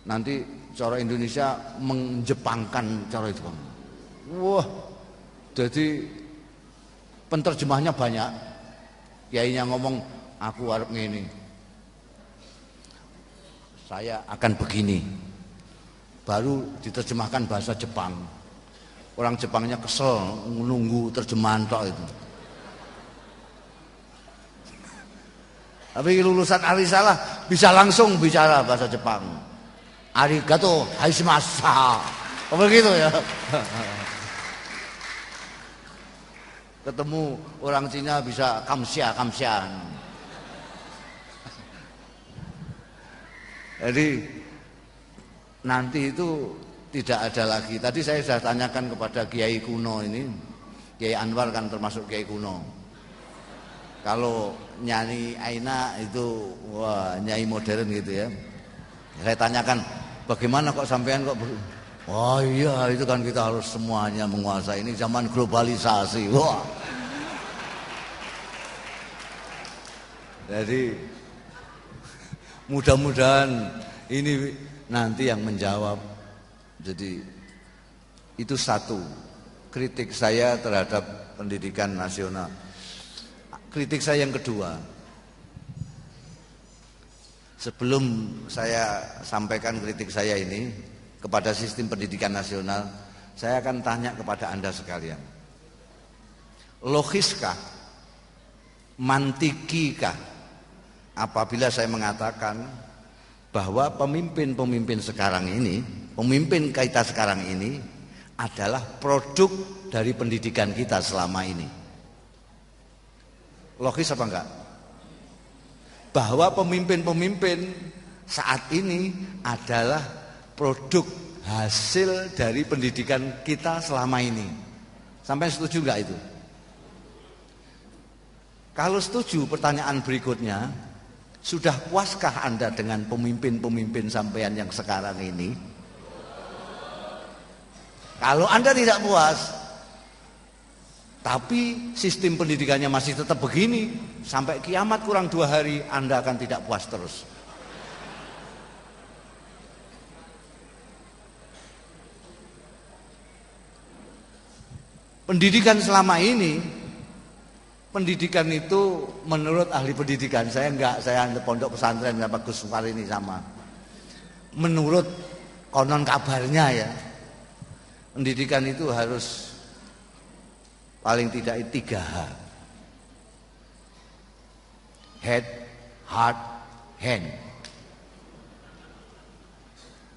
Nanti cara Indonesia menjepangkan cara itu. Wah, jadi penterjemahnya banyak. Kiainya ngomong, aku arep ngene. Saya akan begini. Baru diterjemahkan bahasa Jepang. Orang Jepangnya kesel menunggu terjemahan tok itu. Tapi lulusan Ali Salah bisa langsung bicara bahasa Jepang. Arigato haishimasa. Apa gitu ya? Ketemu orang Cina bisa kamsia. Jadi nanti itu tidak ada lagi. Tadi saya sudah tanyakan kepada Kiai kuno ini. Kiai Anwar kan termasuk Kiai kuno. Kalau nyanyi Aina itu wah nyanyi modern gitu ya. Saya tanyakan bagaimana kok sampean kok wah iya itu kan kita harus semuanya menguasai, ini zaman globalisasi. Wah. Jadi mudah-mudahan ini nanti yang menjawab. Jadi itu satu kritik saya terhadap pendidikan nasional. Kritik saya yang kedua, sebelum saya sampaikan kritik saya ini kepada sistem pendidikan nasional, saya akan tanya kepada Anda sekalian. Logiskah, mantikikah apabila saya mengatakan bahwa pemimpin-pemimpin sekarang ini, pemimpin kita sekarang ini adalah produk dari pendidikan kita selama ini? Logis apa enggak? Bahwa pemimpin-pemimpin saat ini adalah produk hasil dari pendidikan kita selama ini. Sampai setuju nggak itu? Kalau setuju, pertanyaan berikutnya, sudah puaskah Anda dengan pemimpin-pemimpin sampean yang sekarang ini? Kalau Anda tidak puas, tapi sistem pendidikannya masih tetap begini, sampai kiamat kurang 2 hari Anda akan tidak puas terus. Pendidikan selama ini, pendidikan itu menurut ahli pendidikan, saya pondok pesantren Pak Gus Sufar ini sama. Menurut konon kabarnya ya, pendidikan itu harus paling tidak 3H. Head, heart, hand.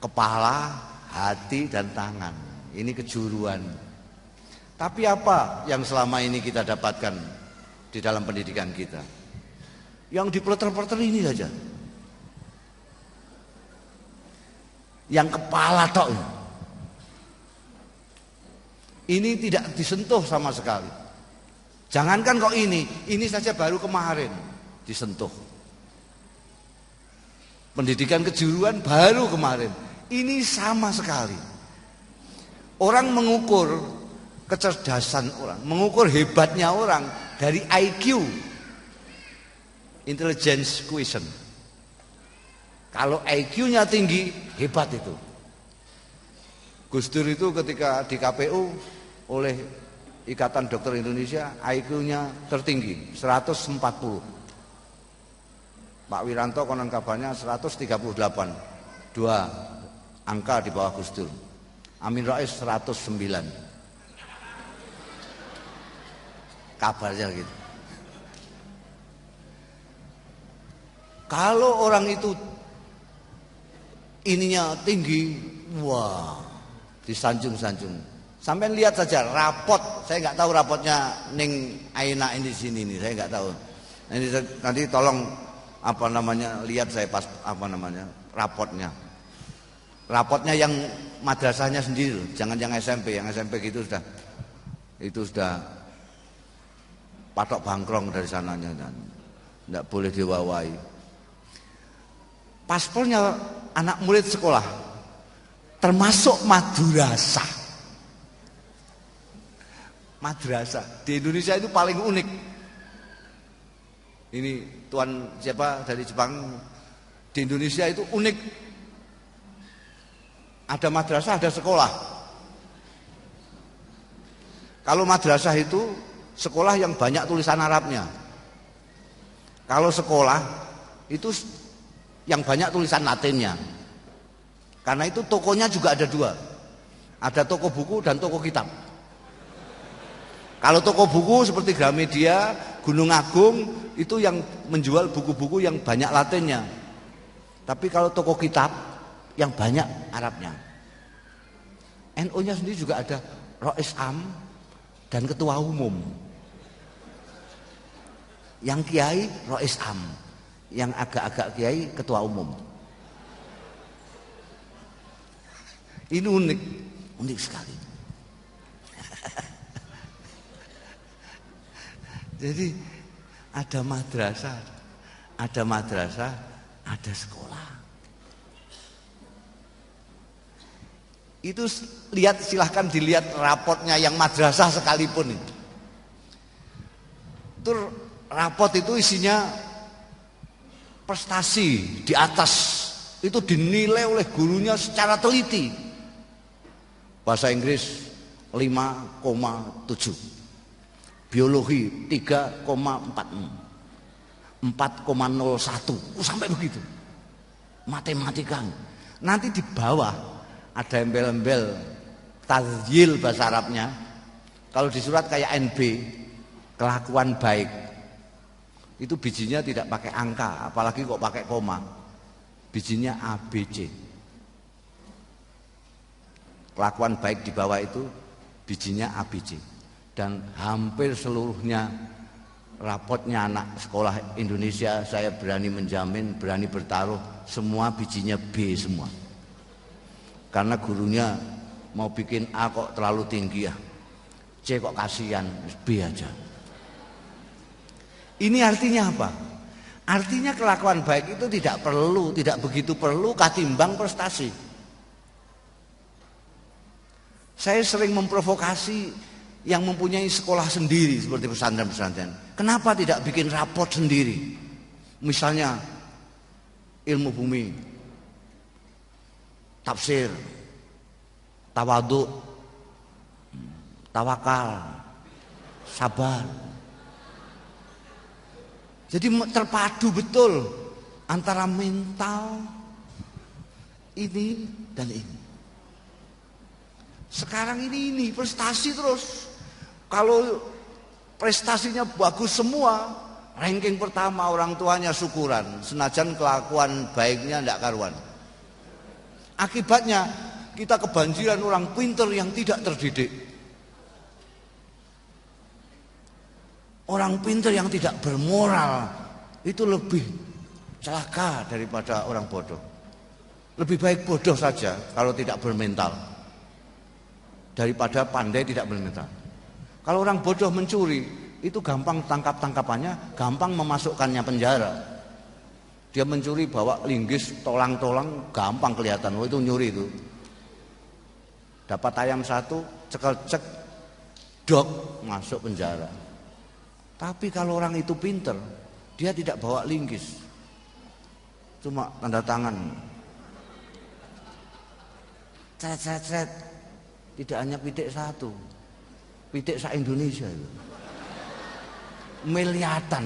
Kepala, hati, dan tangan. Ini kejuruan. Tapi apa yang selama ini kita dapatkan di dalam pendidikan kita? Yang dipeleter-peleter ini saja. Yang kepala tok. Ini tidak disentuh sama sekali. Jangankan kok ini saja baru kemarin disentuh. Pendidikan kejuruan baru kemarin. Ini sama sekali. Orang mengukur kecerdasan orang, mengukur hebatnya orang dari IQ, intelligence quotient. Kalau IQ-nya tinggi, hebat itu. Gus Dur itu ketika di KPU oleh Ikatan Dokter Indonesia, IQ-nya tertinggi 140. Pak Wiranto konon kabarnya 138, 2 angka di bawah Gus Dur. Amin Rais 109. Kabarnya gitu. Kalau orang itu ininya tinggi, wah, disanjung-sanjung. Sampai lihat saja rapot, saya nggak tahu rapotnya Ning Aina ini di sini nih, saya nggak tahu. Ini nanti tolong lihat saya pas rapotnya. Rapotnya yang madrasahnya sendiri, jangan yang SMP gitu sudah patok bangkrong dari sananya dan tidak boleh diwawai. Paspornya anak murid sekolah termasuk madrasah. Madrasah di Indonesia itu paling unik. Ini tuan siapa dari Jepang, di Indonesia itu unik. Ada madrasah, ada sekolah. Kalau madrasah itu sekolah yang banyak tulisan Arabnya. Kalau sekolah itu yang banyak tulisan Latinnya. Karena itu tokonya juga ada 2. Ada toko buku dan toko kitab. Kalau toko buku seperti Gramedia, Gunung Agung itu yang menjual buku-buku yang banyak Latinnya. Tapi kalau toko kitab yang banyak Arabnya. NU-nya sendiri juga ada Rois Am dan ketua umum. Yang kiai Rois Am, yang agak-agak kiai ketua umum. Ini unik sekali. Jadi ada madrasah, ada sekolah. Itu silahkan dilihat rapotnya yang madrasah sekalipun itu. Rapot itu isinya prestasi di atas, itu dinilai oleh gurunya secara teliti. Bahasa Inggris 5,7, biologi 3,46, 4,01, sampai begitu. Matematika. Nanti di bawah ada embel-embel tazyil bahasa Arabnya. Kalau di surat kayak NB, kelakuan baik. Itu bijinya tidak pakai angka, apalagi kok pakai koma. Bijinya ABC. Kelakuan baik di bawah itu bijinya ABC. Dan hampir seluruhnya rapotnya anak sekolah Indonesia, saya berani menjamin, berani bertaruh, semua bijinya B semua. Karena gurunya mau bikin A kok terlalu tinggi ya, C kok kasihan, B aja. Ini artinya apa? Artinya kelakuan baik itu tidak begitu perlu katimbang prestasi. Saya sering memprovokasi yang mempunyai sekolah sendiri seperti pesantren-pesantren. Kenapa tidak bikin rapot sendiri? Misalnya ilmu bumi, tafsir, tawadhu, tawakal, sabar. Jadi terpadu betul antara mental ini dan ini. Sekarang ini prestasi terus. Kalau prestasinya bagus semua, ranking pertama, orang tuanya syukuran, senajan kelakuan baiknya tidak karuan. Akibatnya kita kebanjiran orang pintar yang tidak terdidik. Orang pintar yang tidak bermoral itu lebih celaka daripada orang bodoh. Lebih baik bodoh saja kalau tidak bermental daripada pandai tidak bermental. Kalau orang bodoh mencuri itu gampang tangkap-tangkapannya, gampang memasukkannya penjara. Dia mencuri bawa linggis tolang-tolang, gampang kelihatan, oh itu nyuri itu. Dapat ayam satu, cekel-cek, dok, masuk penjara. Tapi kalau orang itu pinter, dia tidak bawa linggis, cuma tanda tangan. Cet. Tidak hanya pitik satu, pitik se-Indonesia itu. Miliatan,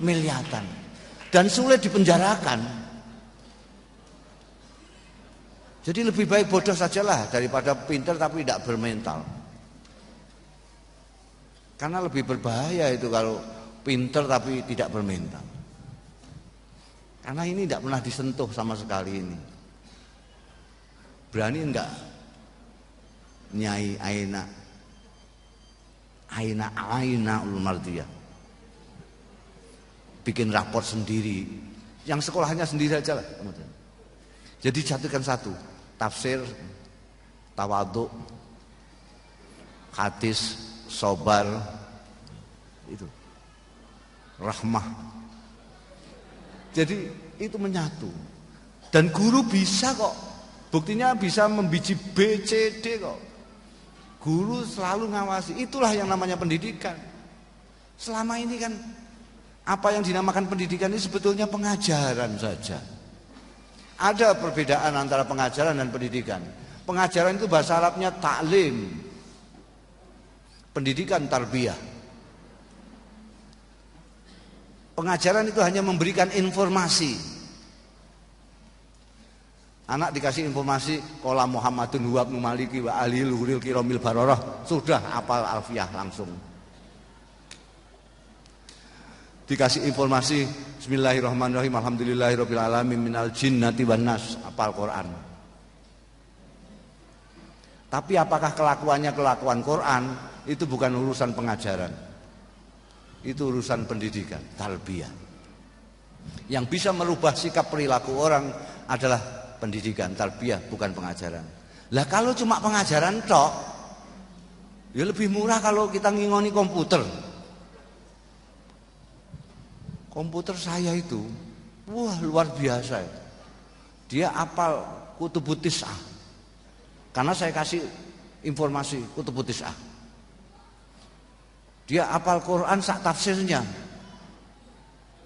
miliatan. Dan sulit dipenjarakan. Jadi lebih baik bodoh sajalah daripada pintar tapi tidak bermental. Karena lebih berbahaya itu kalau pintar tapi tidak bermental. Karena ini tidak pernah disentuh sama sekali ini. Berani enggak Nyai Aina Ulul Mardiyah bikin raport sendiri, yang sekolahnya sendiri aja lah. Jadi jadikan satu, tafsir, tawadhu, hadis, sobar, itu rahmah. Jadi itu menyatu. Dan guru bisa kok, buktinya bisa membiji B, C, D kok. Guru selalu ngawasi, itulah yang namanya pendidikan. Selama ini kan apa yang dinamakan pendidikan ini sebetulnya pengajaran saja. Ada perbedaan antara pengajaran dan pendidikan. Pengajaran itu bahasa Arabnya ta'lim. Pendidikan tarbiyah. Pengajaran itu hanya memberikan informasi. Anak dikasih informasi qala Muhammadun huwa ibnu Maliki wa alihi luhuril kiromil bararah, sudah hafal alfiyah langsung. Dikasih informasi bismillahirrahmanirrahim alhamdulillahirabbil alamin minal jinnati wan nas, hafal Quran. Tapi apakah kelakuannya kelakuan Quran? Itu bukan urusan pengajaran. Itu urusan pendidikan, tarbiyah. Yang bisa merubah sikap perilaku orang adalah pendidikan, tarbiyah, bukan pengajaran. Lah kalau cuma pengajaran tok, ya lebih murah kalau kita ngingoni komputer. Komputer saya itu, wah luar biasa. Dia hafal Kutubut Tis'ah. Karena saya kasih informasi Kutubut Tis'ah. Dia hafal Quran sak tafsirnya.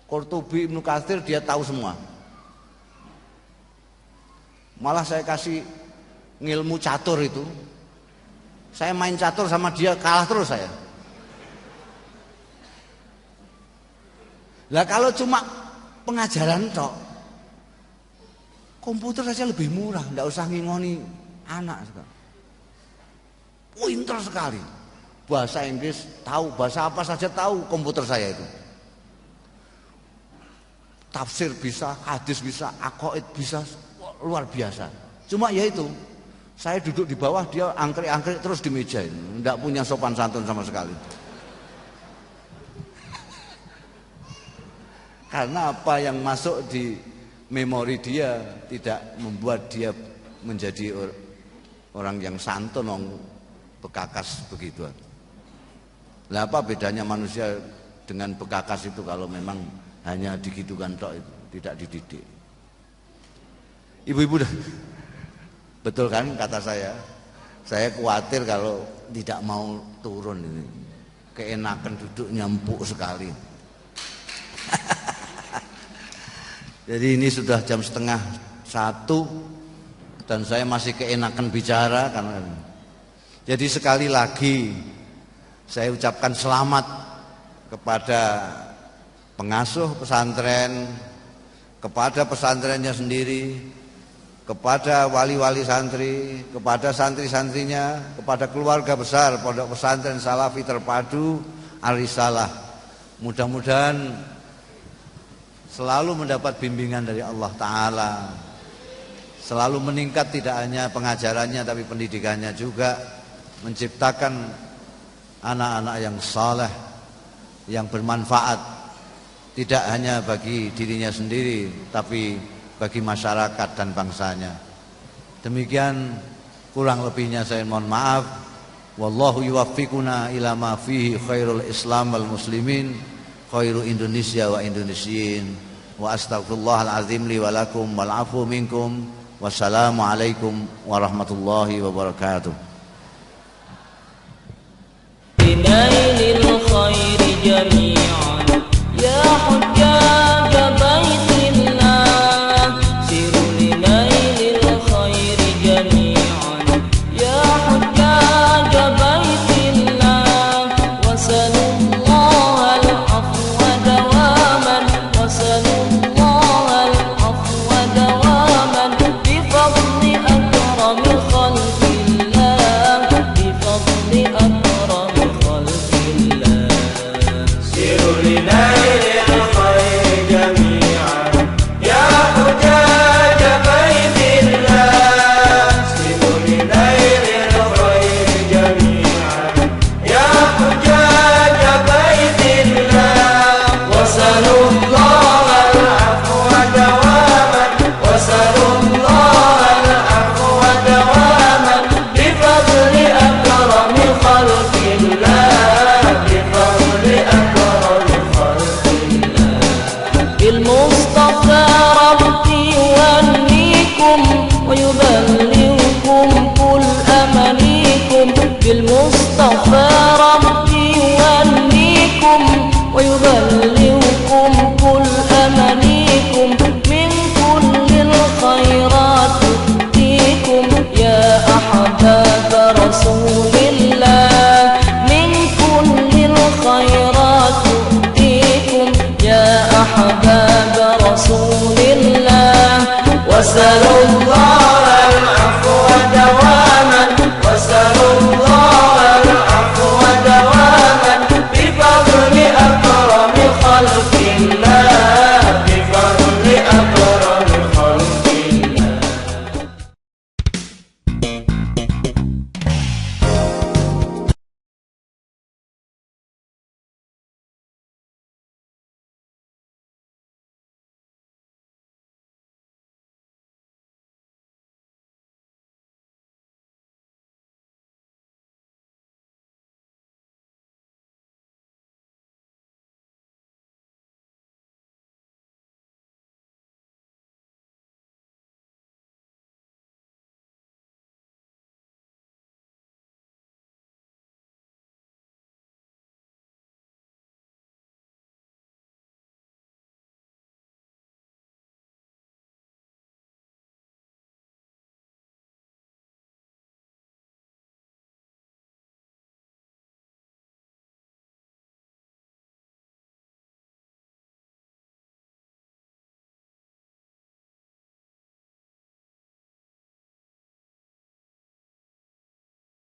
Qurtubi, Ibnu Katsir dia tahu semua. Malah saya kasih ngilmu catur itu. Saya main catur sama dia kalah terus saya. Lah kalau cuma pengajaran tok, komputer saja lebih murah, enggak usah ngingoni anak sekarang. Pintar sekali. Bahasa Inggris tahu, bahasa apa saja tahu komputer saya itu. Tafsir bisa, hadis bisa, aqaid bisa, luar biasa. Cuma ya itu, saya duduk di bawah, dia angkrik-angkrik terus di meja ini, enggak punya sopan santun sama sekali. Karena apa yang masuk di memori dia tidak membuat dia menjadi orang yang santun, bekakas begitu. Lah apa bedanya manusia dengan bekakas itu kalau memang hanya digitukan tok, itu tidak dididik. Ibu-ibu dah, betul kan kata saya? Saya khawatir kalau tidak mau turun ini, keenakan duduknya empuk sekali. Jadi ini sudah jam 12:30 dan saya masih keenakan bicara karena. Jadi sekali lagi saya ucapkan selamat kepada pengasuh pesantren, kepada pesantrennya sendiri, kepada wali-wali santri, kepada santri-santrinya, kepada keluarga besar Pondok Pesantren Salafi Terpadu Ar-Risalah. Mudah-mudahan selalu mendapat bimbingan dari Allah Ta'ala, selalu meningkat tidak hanya pengajarannya tapi pendidikannya juga, menciptakan anak-anak yang saleh, yang bermanfaat, tidak hanya bagi dirinya sendiri tapi bagi masyarakat dan bangsanya. Demikian kurang lebihnya saya mohon maaf. Wallahu yuwaffiquna ila ma fihi khairul Islam wal muslimin, khairu Indonesia wa Indonesiin. Wa astaghfirullahal azim li wa lakum wal afu minkum. Wassalamu alaikum warahmatullahi wabarakatuh. Binailil khairi jami'an ya hujjaj baitillah, siru linailil khairi jami'an ya hujjaj baitillah, wasallallahu al-afwa dawaman, wasallallahu al-afwa dawaman, bifadli akramil khalqillah, bifadli akramil khalqillah. Siru linailil khairi jami'an ya hujjaj baitillah, siru linailil khairi jami'an ya hujjaj baitillah, wasallallahu al-afwa dawaman, wasallallahu al-afwa dawaman, bifadli akramil khalqillah, bifadli akramil khalqillah. بالمصطفى ربي يهنيكم ويبلغكم كل أمانيكم، بالمصطفى ربي يهنيكم ويبلغكم